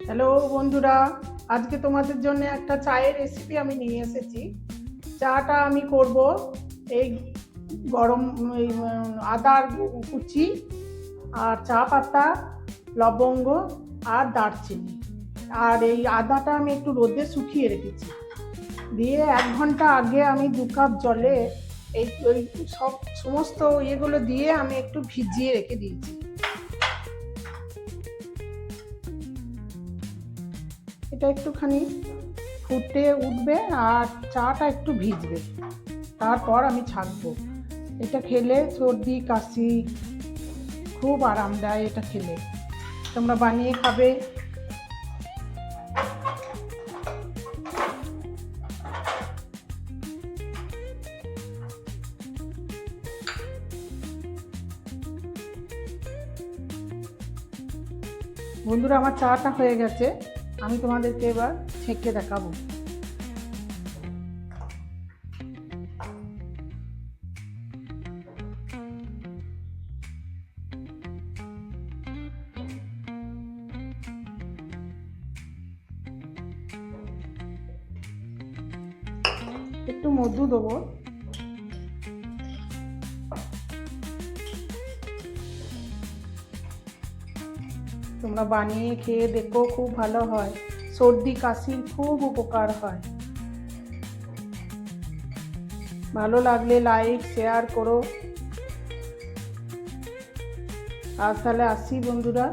Hello বন্ধুরা, আজকে তোমাদের জন্য একটা চায়ের রেসিপি আমি নিয়ে এসেছি। চাটা আমি করব এই গরম আদার কুচি আর চা পাতা, লবঙ্গ আর দারচিনি। আর এই আদাটা আমি একটু রোদে শুকিয়ে রেখেছি, দিয়ে 1 ঘন্টা আগে আমি 2 কাপ জলে এই ওই সমস্ত ইয়েগুলো দিয়ে আমি একটু ভিজিয়ে রেখে দিয়েছি। এটা একটুখানি ফুটে উঠবে আর চাটা একটু ভিজবে, তারপর আমি ছাঁকবো। এটা খেলে সর্দি কাশি খুব আরাম দেয়। এটা খেলে তোমরা বানিয়ে খাবে। বন্ধুরা, আমার চাটা হয়ে গেছে, আমি তোমাদেরকে এবার ছেঁকে দেখাবো। একটু মধু দেবো। তোমরা বানিয়ে খেয়ে দেখো, খুব ভালো হয়। সর্দি কাশির খুব উপকার হয়। ভালো লাগলে লাইক শেয়ার করো। আজ তাহলে আসি বন্ধুরা।